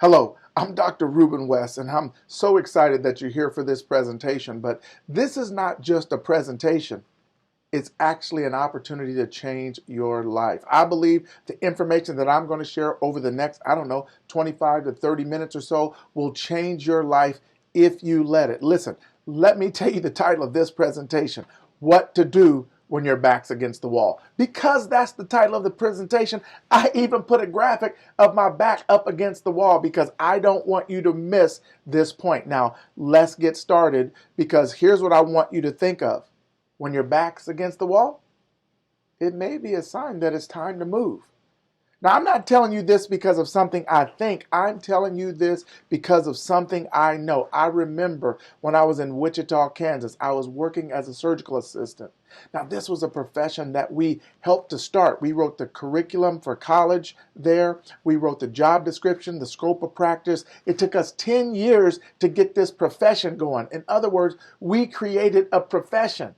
Hello, I'm Dr. Ruben West, and I'm so excited that you're here for this presentation. But this is not just a presentation, it's actually an opportunity to change your life. I believe the information that I'm going to share over the next, 25 to 30 minutes or so will change your life if you let it. Listen, let me tell you the title of this presentation: What to Do when your back's against the wall. Because that's the title of the presentation, I even put a graphic of my back up against the wall because I don't want you to miss this point. Now, let's get started, because here's what I want you to think of. When your back's against the wall, it may be a sign that it's time to move. Now, I'm not telling you this because of something I think. I'm telling you this because of something I know. I remember when I was in Wichita, Kansas, I was working as a surgical assistant. Now, this was a profession that we helped to start. We wrote the curriculum for college there. We wrote the job description, the scope of practice. It took us 10 years to get this profession going. In other words, we created a profession.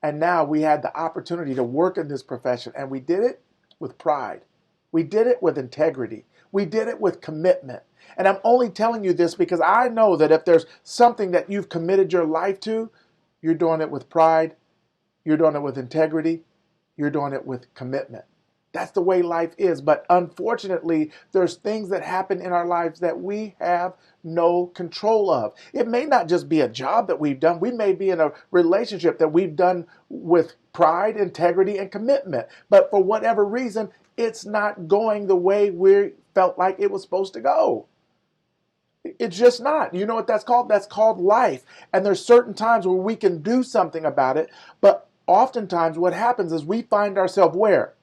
And now we had the opportunity to work in this profession, and we did it with pride. We did it with integrity. We did it with commitment. And I'm only telling you this because I know that if there's something that you've committed your life to, you're doing it with pride, you're doing it with integrity, you're doing it with commitment. That's the way life is. But unfortunately, there's things that happen in our lives that we have no control of. It may not just be a job that we've done. We may be in a relationship that we've done with pride, integrity, and commitment. But for whatever reason, it's not going the way we felt like it was supposed to go. It's just not. You know what that's called? That's called life. And there's certain times where we can do something about it. But oftentimes what happens is we find ourselves where?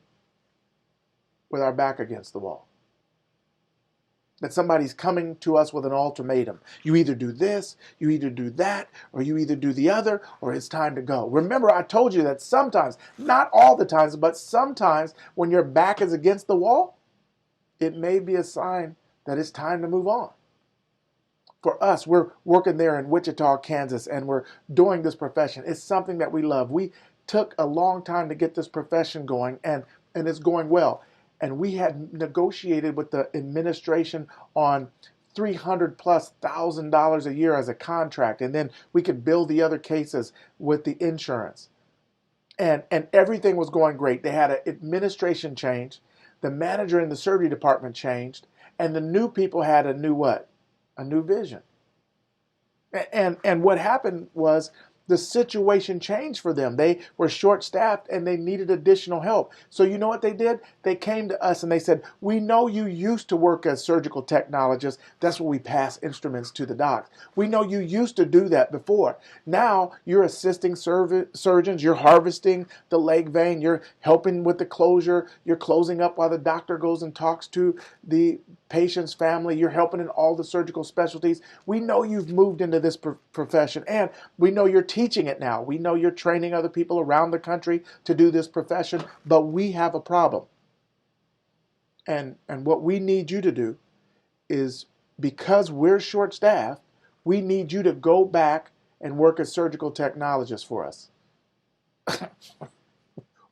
With our back against the wall. That somebody's coming to us with an ultimatum. You either do this, you either do that, or you either do the other, or it's time to go. Remember, I told you that sometimes, not all the times, but sometimes when your back is against the wall, it may be a sign that it's time to move on. For us, we're working there in Wichita, Kansas, and we're doing this profession. It's something that we love. We took a long time to get this profession going, and it's going well. And we had negotiated with the administration on $300,000+ a year as a contract. And then we could bill the other cases with the insurance. And everything was going great. They had an administration change. The manager in the surgery department changed. And the new people had a new what? A new vision. And what happened was the situation changed for them. They were short-staffed and they needed additional help. So you know what they did? They came to us and they said, we know you used to work as surgical technologists. That's where we pass instruments to the docs. We know you used to do that before. Now you're assisting surgeons. You're harvesting the leg vein. You're helping with the closure. You're closing up while the doctor goes and talks to the patient's family. You're helping in all the surgical specialties. We know you've moved into this profession, and we know you're teaching it now. We know you're training other people around the country to do this profession, but we have a problem. And what we need you to do is, because we're short-staffed, we need you to go back and work as surgical technologists for us.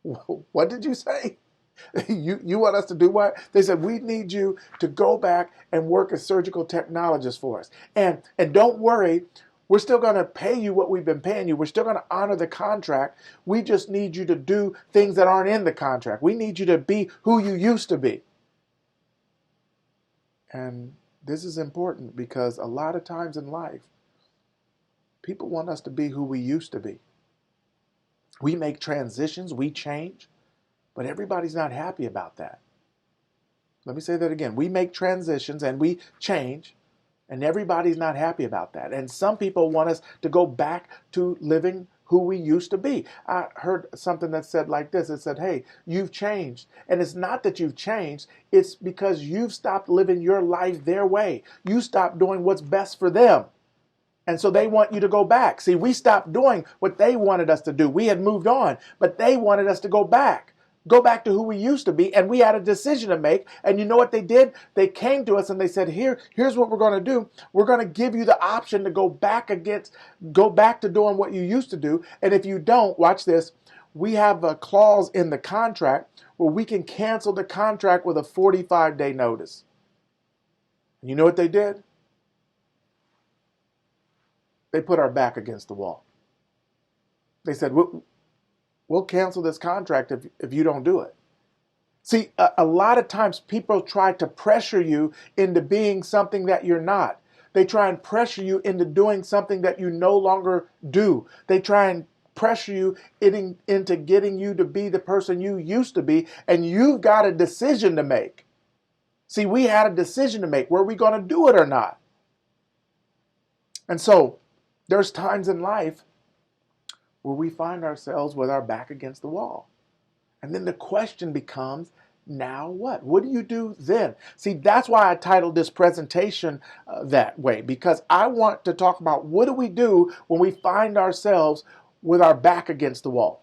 What did you say? You want us to do what? They said, we need you to go back and work as surgical technologists for us. And don't worry, we're still going to pay you what we've been paying you. We're still going to honor the contract. We just need you to do things that aren't in the contract. We need you to be who you used to be. And this is important because a lot of times in life, people want us to be who we used to be. We make transitions, we change. But everybody's not happy about that. Let me say that again. We make transitions and we change, and everybody's not happy about that. And some people want us to go back to living who we used to be. I heard something that said like this. It said, hey, you've changed. And it's not that you've changed. It's because you've stopped living your life their way. You stopped doing what's best for them. And so they want you to go back. See, we stopped doing what they wanted us to do. We had moved on, but they wanted us to go back. Go back to who we used to be, and we had a decision to make. And you know what they did? They came to us and they said, here's what we're going to do. We're going to give you the option to go back to doing what you used to do. And if you don't, watch this, we have a clause in the contract where we can cancel the contract with a 45-day notice. You know what they did? They put our back against the wall. They said, we'll cancel this contract if you don't do it. See, a lot of times people try to pressure you into being something that you're not. They try and pressure you into doing something that you no longer do. They try and pressure you into getting you to be the person you used to be, and you've got a decision to make. See, we had a decision to make. Were we going to do it or not? And so there's times in life where we find ourselves with our back against the wall. And then the question becomes, now what? What do you do then? See, that's why I titled this presentation that way, because I want to talk about what do we do when we find ourselves with our back against the wall.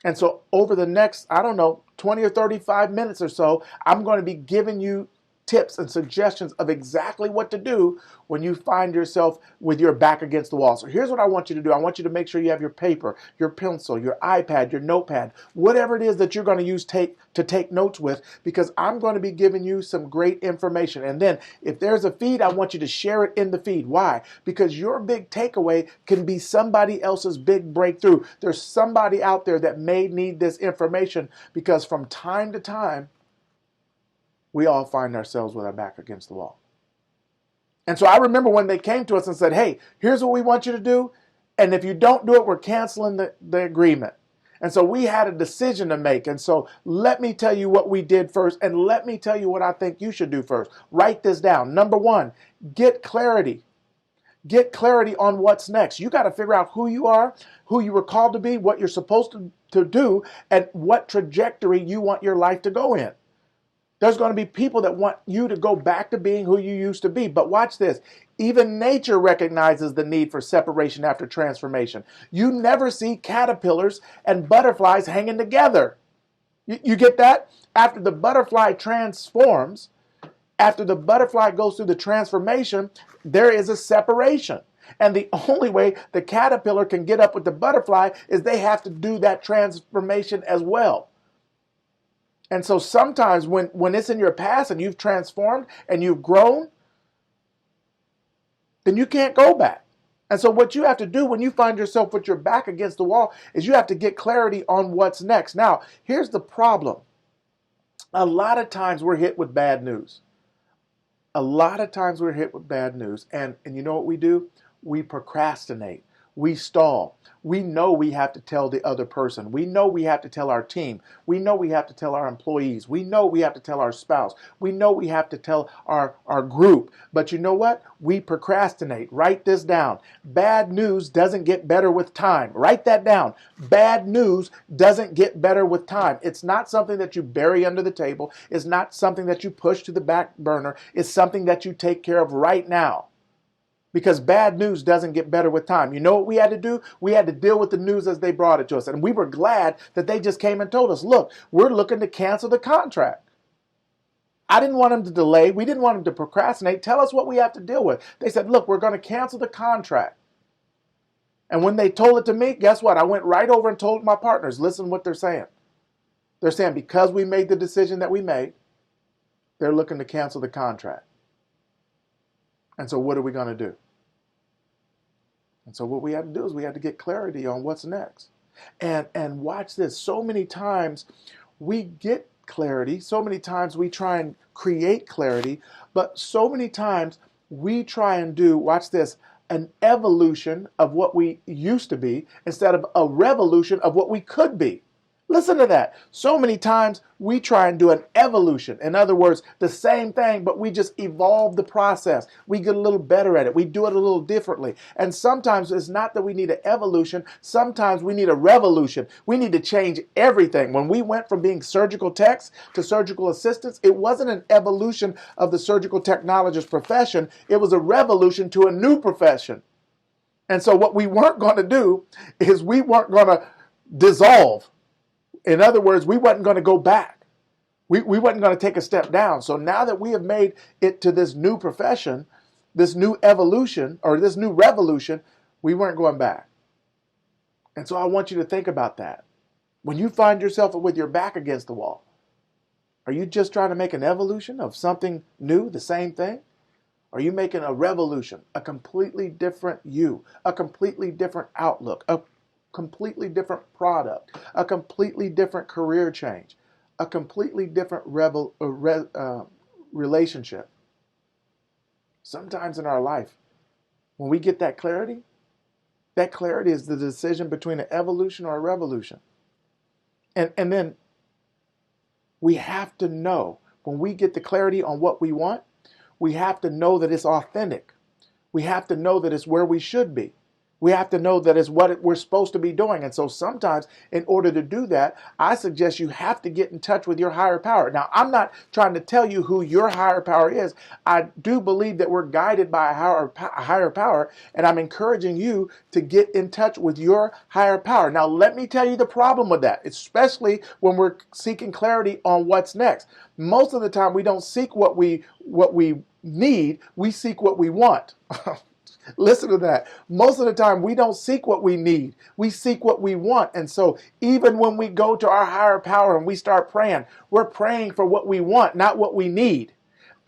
And so over the next, 20 or 35 minutes or so, I'm going to be giving you tips and suggestions of exactly what to do when you find yourself with your back against the wall. So here's what I want you to do. I want you to make sure you have your paper, your pencil, your iPad, your notepad, whatever it is that you're going to use to take notes with, because I'm going to be giving you some great information. And then if there's a feed, I want you to share it in the feed. Why? Because your big takeaway can be somebody else's big breakthrough. There's somebody out there that may need this information, because from time to time, we all find ourselves with our back against the wall. And so I remember when they came to us and said, hey, here's what we want you to do. And if you don't do it, we're canceling the agreement. And so we had a decision to make. And so let me tell you what we did first. And let me tell you what I think you should do first. Write this down. Number one, get clarity. Get clarity on what's next. You got to figure out who you are, who you were called to be, what you're supposed to do, and what trajectory you want your life to go in. There's going to be people that want you to go back to being who you used to be. But watch this. Even nature recognizes the need for separation after transformation. You never see caterpillars and butterflies hanging together. You get that? After the butterfly transforms, after the butterfly goes through the transformation, there is a separation. And the only way the caterpillar can get up with the butterfly is they have to do that transformation as well. And so sometimes when it's in your past and you've transformed and you've grown, then you can't go back. And so what you have to do when you find yourself with your back against the wall is you have to get clarity on what's next. Now, here's the problem. A lot of times we're hit with bad news. A lot of times we're hit with bad news. And you know what we do? We procrastinate. We stall. We know we have to tell the other person. We know we have to tell our team. We know we have to tell our employees. We know we have to tell our spouse. We know we have to tell our group. But you know what? We procrastinate. Write this down. Bad news doesn't get better with time. Write that down. Bad news doesn't get better with time. It's not something that you bury under the table. It's not something that you push to the back burner. It's something that you take care of right now. Because bad news doesn't get better with time. You know what we had to do? We had to deal with the news as they brought it to us. And we were glad that they just came and told us, look, we're looking to cancel the contract. I didn't want them to delay. We didn't want them to procrastinate. Tell us what we have to deal with. They said, look, we're going to cancel the contract. And when they told it to me, guess what? I went right over and told my partners, listen what they're saying. They're saying because we made the decision that we made, they're looking to cancel the contract. And so what are we going to do? And so what we have to do is we have to get clarity on what's next. And watch this. So many times we get clarity. So many times we try and create clarity. But so many times we try and do, watch this, an evolution of what we used to be instead of a revolution of what we could be. Listen to that. So many times we try and do an evolution. In other words, the same thing, but we just evolve the process. We get a little better at it. We do it a little differently. And sometimes it's not that we need an evolution. Sometimes we need a revolution. We need to change everything. When we went from being surgical techs to surgical assistants, it wasn't an evolution of the surgical technologist profession. It was a revolution to a new profession. And so what we weren't going to do is we weren't going to dissolve. In other words, we wasn't going to go back. We wasn't going to take a step down. So now that we have made it to this new profession, this new evolution, or this new revolution, we weren't going back. And so I want you to think about that. When you find yourself with your back against the wall, are you just trying to make an evolution of something new, the same thing? Are you making a revolution, a completely different you, a completely different outlook, a completely different product, a completely different career change, a completely different relationship? Sometimes in our life, when we get that clarity is the decision between an evolution or a revolution. And then we have to know, when we get the clarity on what we want, we have to know that it's authentic. We have to know that it's where we should be. We have to know that it's what we're supposed to be doing. And so sometimes, in order to do that, I suggest you have to get in touch with your higher power. Now, I'm not trying to tell you who your higher power is. I do believe that we're guided by a higher power, and I'm encouraging you to get in touch with your higher power. Now, let me tell you the problem with that, especially when we're seeking clarity on what's next. Most of the time, we don't seek what we need, we seek what we want. Listen to that. Most of the time, we don't seek what we need. We seek what we want. And so even when we go to our higher power and we start praying, we're praying for what we want, not what we need.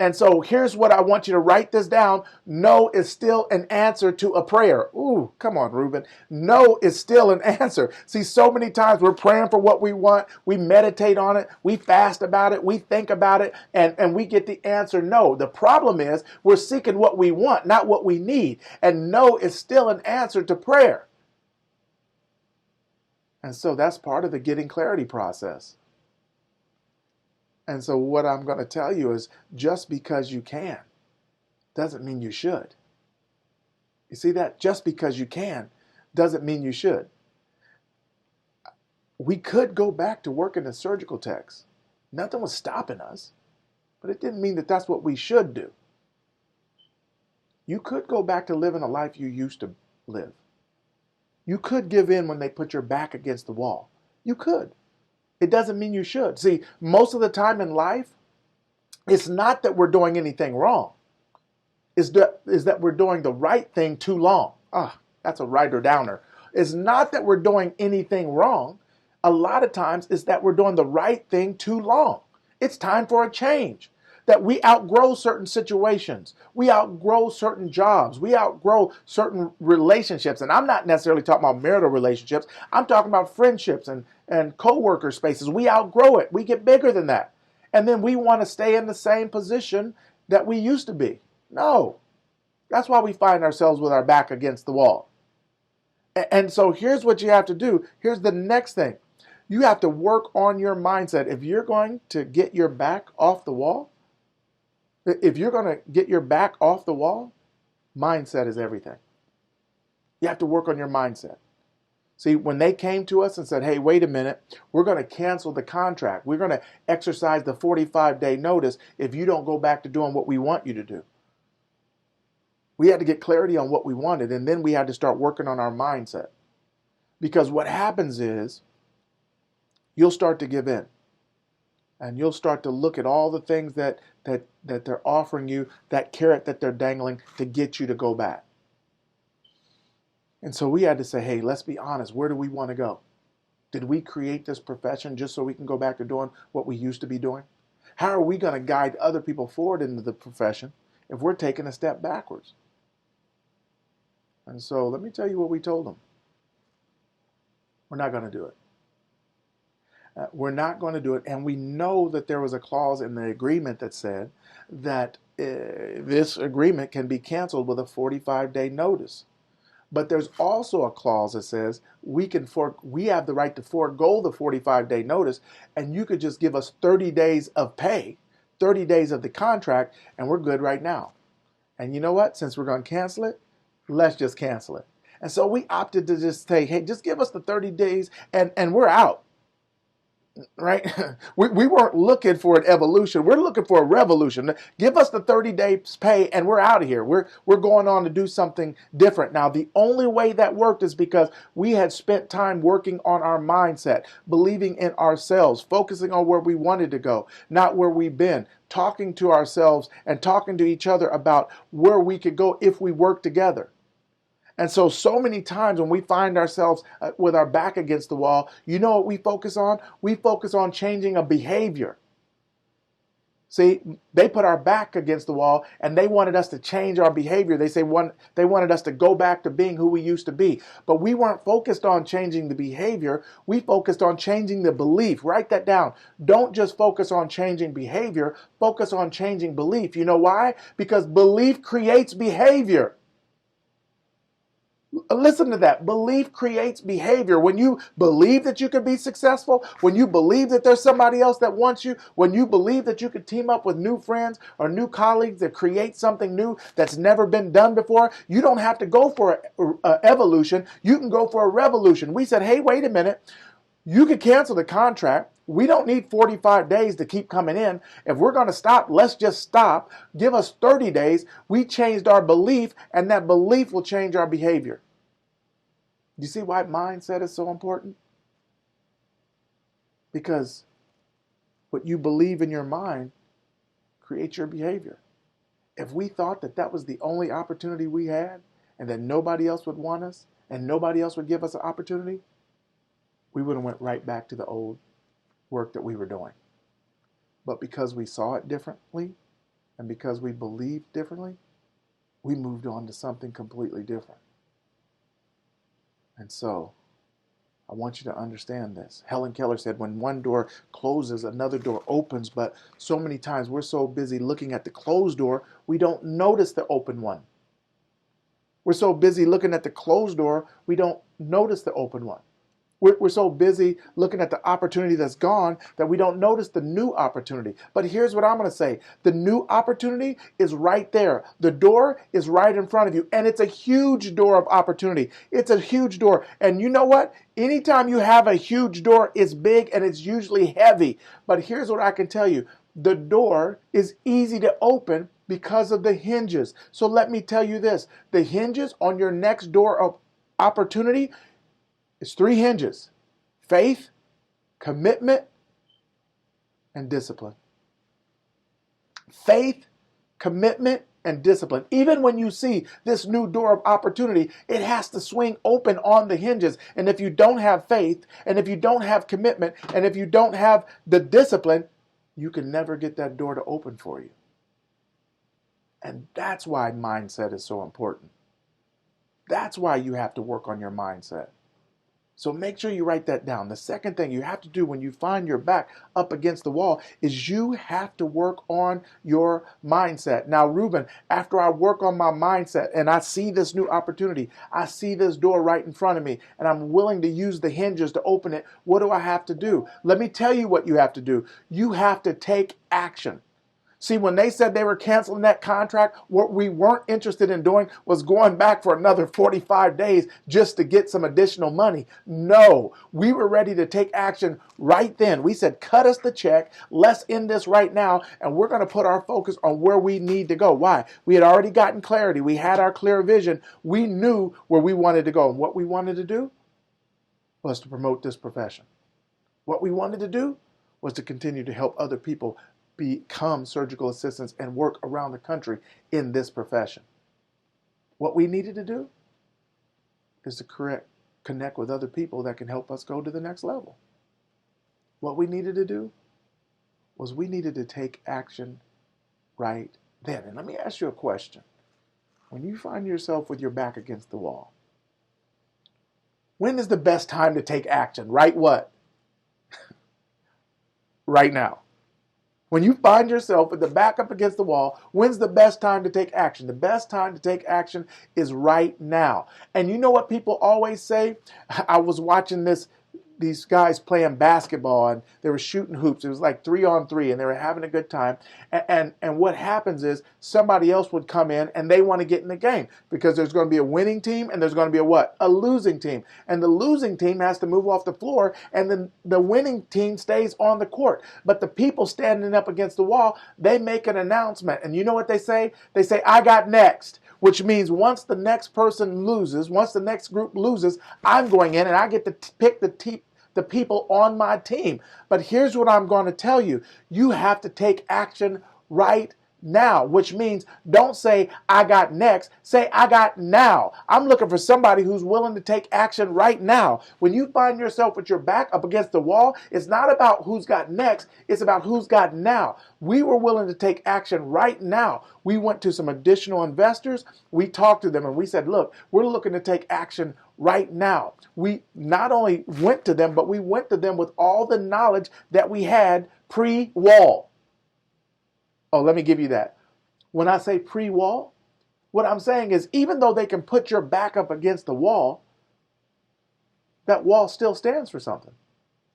And so here's what I want you to write this down. No is still an answer to a prayer. Ooh, come on, Ruben. No is still an answer. See, so many times we're praying for what we want. We meditate on it. We fast about it. We think about it. And we get the answer no. The problem is we're seeking what we want, not what we need. And no is still an answer to prayer. And so that's part of the getting clarity process. And so what I'm going to tell you is, just because you can doesn't mean you should. You see that? Just because you can doesn't mean you should. We could go back to working as surgical techs. Nothing was stopping us, but it didn't mean that that's what we should do. You could go back to living a life you used to live. You could give in when they put your back against the wall. You could. It doesn't mean you should. See, most of the time in life, it's not that we're doing anything wrong. It's that we're doing the right thing too long. That's a writer downer. It's not that we're doing anything wrong. A lot of times it's that we're doing the right thing too long. It's time for a change. That we outgrow certain situations. We outgrow certain jobs. We outgrow certain relationships. And I'm not necessarily talking about marital relationships. I'm talking about friendships and co-worker spaces. We outgrow it. We get bigger than that. And then we want to stay in the same position that we used to be. No. That's why we find ourselves with our back against the wall. And so here's what you have to do. Here's the next thing. You have to work on your mindset. If you're going to get your back off the wall, mindset is everything. You have to work on your mindset. See, when they came to us and said, hey, wait a minute, we're going to cancel the contract. We're going to exercise the 45-day notice if you don't go back to doing what we want you to do. We had to get clarity on what we wanted, and then we had to start working on our mindset. Because what happens is you'll start to give in. And you'll start to look at all the things that they're offering you, that carrot that they're dangling to get you to go back. And so we had to say, hey, let's be honest. Where do we want to go? Did we create this profession just so we can go back to doing what we used to be doing? How are we going to guide other people forward into the profession if we're taking a step backwards? And so let me tell you what we told them. We're not going to do it. We're not going to do it. And we know that there was a clause in the agreement that said that this agreement can be canceled with a 45-day notice. But there's also a clause that says we have the right to forego the 45-day notice, and you could just give us 30 days of pay, 30 days of the contract, and we're good right now. And you know what? Since we're going to cancel it, let's just cancel it. And so we opted to just say, hey, just give us the 30 days and we're out. Right? We weren't looking for an evolution. We're looking for a revolution. Give us the 30 days pay and we're out of here. We're going on to do something different. Now, the only way that worked is because we had spent time working on our mindset, believing in ourselves, focusing on where we wanted to go, not where we've been, talking to ourselves and talking to each other about where we could go if we work together. And so many times when we find ourselves with our back against the wall, you know what we focus on? We focus on changing a behavior. See, they put our back against the wall and they wanted us to change our behavior. They wanted us to go back to being who we used to be. But we weren't focused on changing the behavior. We focused on changing the belief. Write that down. Don't just focus on changing behavior. Focus on changing belief. You know why? Because belief creates behavior. Listen to that. Belief creates behavior. When you believe that you can be successful, when you believe that there's somebody else that wants you, when you believe that you could team up with new friends or new colleagues that create something new that's never been done before, you don't have to go for an evolution. You can go for a revolution. We said, hey, wait a minute. You could cancel the contract. We don't need 45 days to keep coming in. If we're going to stop, let's just stop. Give us 30 days. We changed our belief, and that belief will change our behavior. Do you see why mindset is so important? Because what you believe in your mind creates your behavior. If we thought that that was the only opportunity we had and that nobody else would want us and nobody else would give us an opportunity, we would have went right back to the old work that we were doing. But because we saw it differently and because we believed differently, we moved on to something completely different. And so, I want you to understand this. Helen Keller said, when one door closes, another door opens, but so many times we're so busy looking at the closed door, we don't notice the open one. We're so busy looking at the closed door, we don't notice the open one. We're so busy looking at the opportunity that's gone that we don't notice the new opportunity. But here's what I'm going to say. The new opportunity is right there. The door is right in front of you. And it's a huge door of opportunity. It's a huge door. And you know what? Anytime you have a huge door, it's big and it's usually heavy. But here's what I can tell you. The door is easy to open because of the hinges. So let me tell you this. The hinges on your next door of opportunity, it's 3 hinges: faith, commitment, and discipline. Faith, commitment, and discipline. Even when you see this new door of opportunity, it has to swing open on the hinges. And if you don't have faith, and if you don't have commitment, and if you don't have the discipline, you can never get that door to open for you. And that's why mindset is so important. That's why you have to work on your mindset. So make sure you write that down. The second thing you have to do when you find your back up against the wall is you have to work on your mindset. Now, Ruben, after I work on my mindset and I see this new opportunity, I see this door right in front of me, and I'm willing to use the hinges to open it, what do I have to do? Let me tell you what you have to do. You have to take action. See, when they said they were canceling that contract, what we weren't interested in doing was going back for another 45 days just to get some additional money. No, we were ready to take action right then. We said, cut us the check. Let's end this right now. And we're going to put our focus on where we need to go. Why? We had already gotten clarity. We had our clear vision. We knew where we wanted to go. And what we wanted to do was to promote this profession. What we wanted to do was to continue to help other people become surgical assistants and work around the country in this profession. What we needed to do is to connect with other people that can help us go to the next level. What we needed to do was we needed to take action right then. And let me ask you a question. When you find yourself with your back against the wall, when is the best time to take action? Right what? Right now. When you find yourself with the back up against the wall, when's the best time to take action? The best time to take action is right now. And you know what people always say? I was watching these guys playing basketball and they were shooting hoops. It was like 3-on-3 and they were having a good time. And what happens is somebody else would come in and they want to get in the game because there's going to be a winning team and there's going to be a what? A losing team. And the losing team has to move off the floor and then the winning team stays on the court. But the people standing up against the wall, they make an announcement. And you know what they say? They say, I got next. Which means once the next person loses, once the next group loses, I'm going in and I get to pick the people on my team. But here's what I'm going to tell you. You have to take action right now, which means don't say, I got next. Say, I got now. I'm looking for somebody who's willing to take action right now. When you find yourself with your back up against the wall, it's not about who's got next. It's about who's got now. We were willing to take action right now. We went to some additional investors. We talked to them and we said, look, we're looking to take action right now. We not only went to them, but we went to them with all the knowledge that we had pre-wall. Oh, let me give you that. When I say pre-wall, what I'm saying is even though they can put your back up against the wall, that wall still stands for something.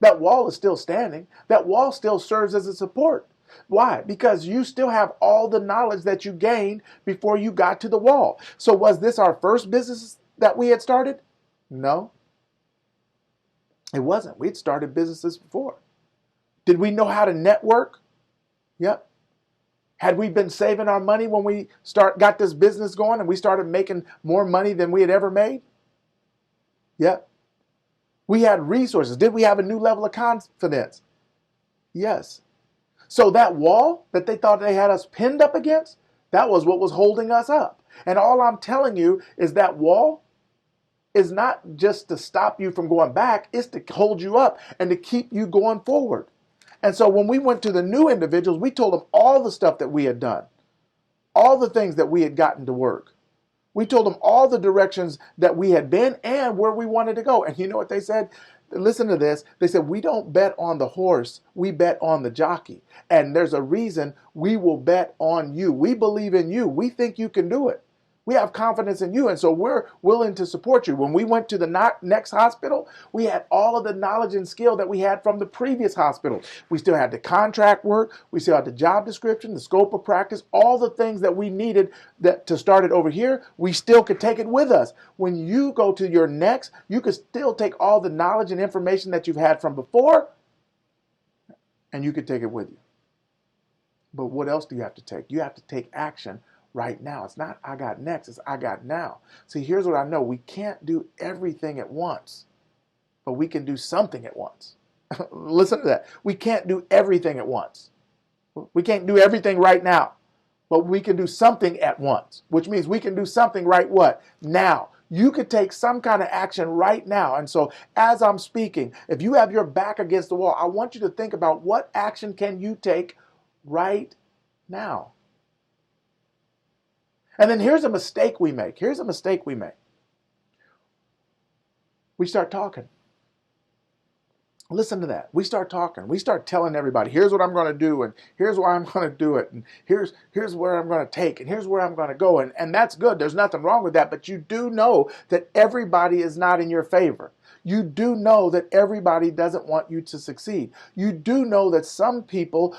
That wall is still standing. That wall still serves as a support. Why? Because you still have all the knowledge that you gained before you got to the wall. So was this our first business that we had started? No, it wasn't. We'd started businesses before. Did we know how to network? Yep. Had we been saving our money when we got this business going and we started making more money than we had ever made? Yep. We had resources. Did we have a new level of confidence? Yes. So that wall that they thought they had us pinned up against, that was what was holding us up. And all I'm telling you is that wall is not just to stop you from going back, it's to hold you up and to keep you going forward. And so when we went to the new individuals, we told them all the stuff that we had done, all the things that we had gotten to work. We told them all the directions that we had been and where we wanted to go. And you know what they said? Listen to this. They said, we don't bet on the horse, we bet on the jockey. And there's a reason we will bet on you. We believe in you. We think you can do it. We have confidence in you, and so we're willing to support you. When we went to the next hospital, we had all of the knowledge and skill that we had from the previous hospital. We still had the contract work, we still had the job description, the scope of practice, all the things that we needed to start it over here, we still could take it with us. When you go to your next, you could still take all the knowledge and information that you've had from before, and you could take it with you. But what else do you have to take? You have to take action right now. It's not I got next, it's I got now. See, here's what I know. We can't do everything at once, but we can do something at once. Listen to that. We can't do everything at once. We can't do everything right now, but we can do something at once, which means we can do something right what? Now. You could take some kind of action right now. And so as I'm speaking, if you have your back against the wall, I want you to think about what action can you take right now. And then here's a mistake we make. Here's a mistake we make. We start talking. Listen to that. We start talking. We start telling everybody, here's what I'm going to do, and here's why I'm going to do it, and here's where I'm going to take, and here's where I'm going to go. And that's good. There's nothing wrong with that. But you do know that everybody is not in your favor. You do know that everybody doesn't want you to succeed. You do know that some people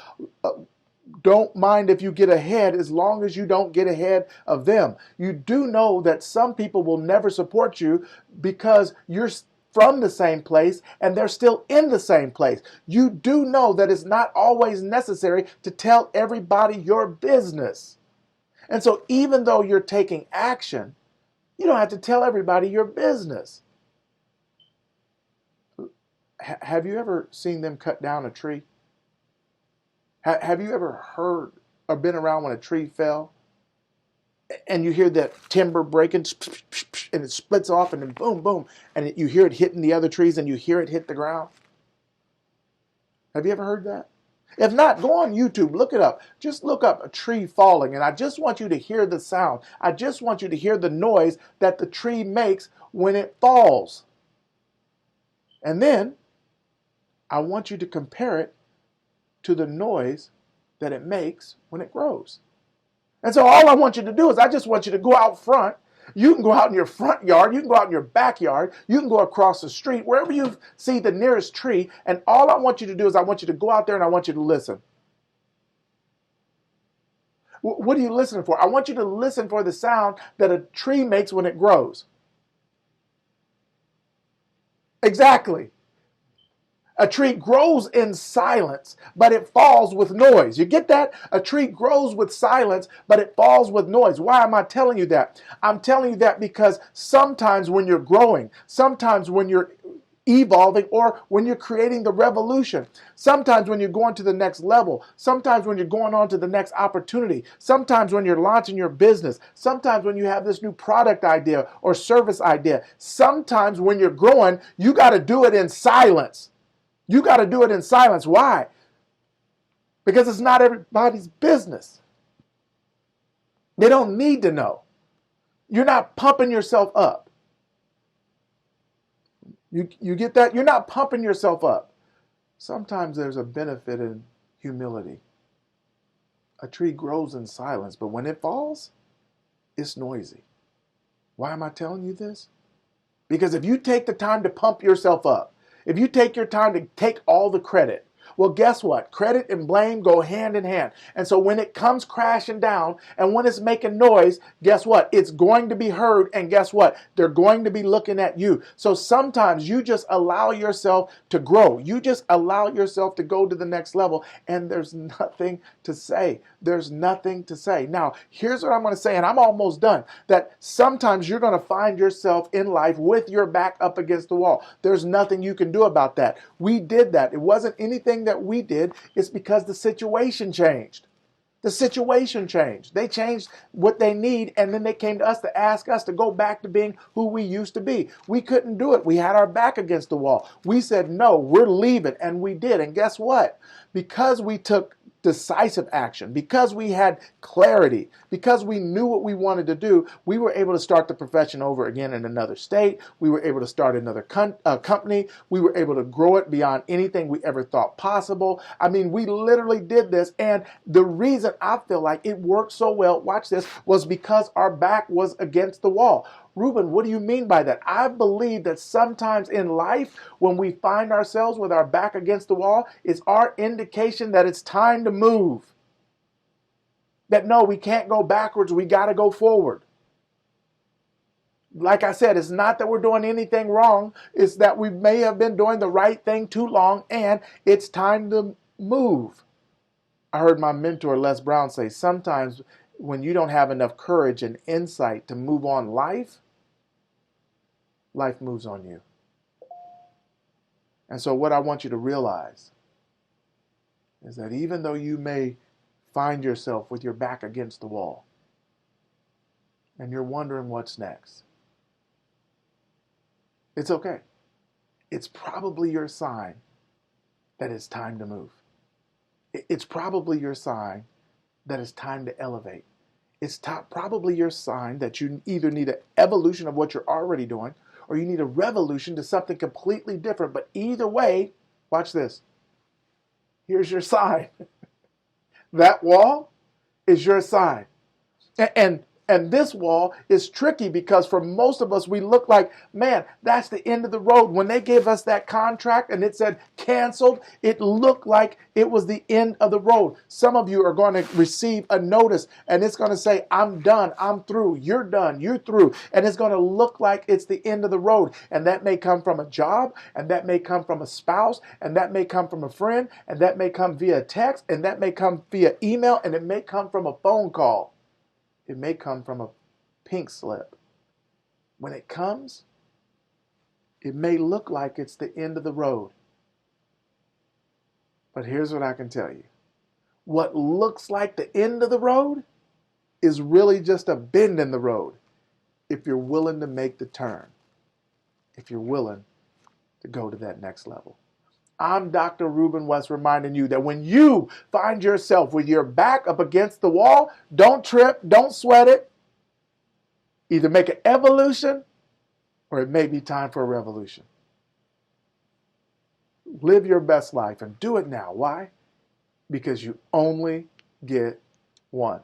don't mind if you get ahead as long as you don't get ahead of them. You do know that some people will never support you because you're from the same place and they're still in the same place. You do know that it's not always necessary to tell everybody your business. And so even though you're taking action, you don't have to tell everybody your business. Have you ever seen them cut down a tree? Have you ever heard or been around when a tree fell and you hear that timber breaking and it splits off and then boom, boom, and you hear it hitting the other trees and you hear it hit the ground? Have you ever heard that? If not, go on YouTube, look it up. Just look up a tree falling, and I just want you to hear the sound. I just want you to hear the noise that the tree makes when it falls. And then I want you to compare it to the noise that it makes when it grows. And so all I want you to do is I just want you to go out front. You can go out in your front yard. You can go out in your backyard. You can go across the street, wherever you see the nearest tree. And all I want you to do is I want you to go out there and I want you to listen. What are you listening for? I want you to listen for the sound that a tree makes when it grows. Exactly. A tree grows in silence, but it falls with noise. You get that? A tree grows with silence, but it falls with noise. Why am I telling you that? I'm telling you that because sometimes when you're growing, sometimes when you're evolving, or when you're creating the revolution. Sometimes when you're going to the next level, sometimes when you're going on to the next opportunity, sometimes when you're launching your business, sometimes when you have this new product idea or service idea, sometimes when you're growing, you got to do it in silence. You got to do it in silence. Why? Because it's not everybody's business. They don't need to know. You're not pumping yourself up. You get that? You're not pumping yourself up. Sometimes there's a benefit in humility. A tree grows in silence, but when it falls, it's noisy. Why am I telling you this? Because if you take the time to pump yourself up, if you take your time to take all the credit, well, guess what? Credit and blame go hand in hand. And so when it comes crashing down and when it's making noise, guess what? It's going to be heard. And guess what? They're going to be looking at you. So sometimes you just allow yourself to grow. You just allow yourself to go to the next level. And there's nothing to say. There's nothing to say. Now, here's what I'm going to say, and I'm almost done. That sometimes you're going to find yourself in life with your back up against the wall. There's nothing you can do about that. We did that. It wasn't anything that we did. It's because the situation changed. The situation changed. They changed what they need, and then they came to us to ask us to go back to being who we used to be. We couldn't do it. We had our back against the wall. We said, no, we're leaving, and we did. And guess what? Because we took decisive action, because we had clarity, because we knew what we wanted to do, we were able to start the profession over again in another state. We were able to start another company. We were able to grow it beyond anything we ever thought possible. I mean, we literally did this. And the reason I feel like it worked so well, watch this, was because our back was against the wall. Ruben, what do you mean by that? I believe that sometimes in life, when we find ourselves with our back against the wall, it's our indication that it's time to move. That no, we can't go backwards, we got to go forward. Like I said, it's not that we're doing anything wrong, it's that we may have been doing the right thing too long and it's time to move. I heard my mentor Les Brown say, sometimes when you don't have enough courage and insight to move on life moves on you. And so what I want you to realize is that even though you may find yourself with your back against the wall and you're wondering what's next, it's okay. It's probably your sign that it's time to move. It's probably your sign that it's time to elevate. It's probably your sign that you either need an evolution of what you're already doing or you need a revolution to something completely different. But either way, watch this. Here's your sign. That wall is your sign. And this wall is tricky because for most of us, we look like, man, that's the end of the road. When they gave us that contract and it said canceled, it looked like it was the end of the road. Some of you are going to receive a notice and it's going to say, I'm done, I'm through, you're done, you're through. And it's going to look like it's the end of the road. And that may come from a job, and that may come from a spouse, and that may come from a friend, and that may come via text, and that may come via email, and it may come from a phone call. It may come from a pink slip. When it comes, it may look like it's the end of the road. But here's what I can tell you. What looks like the end of the road is really just a bend in the road if you're willing to make the turn, if you're willing to go to that next level. I'm Dr. Ruben West reminding you that when you find yourself with your back up against the wall, don't trip, don't sweat it. Either make an evolution or it may be time for a revolution. Live your best life and do it now. Why? Because you only get one.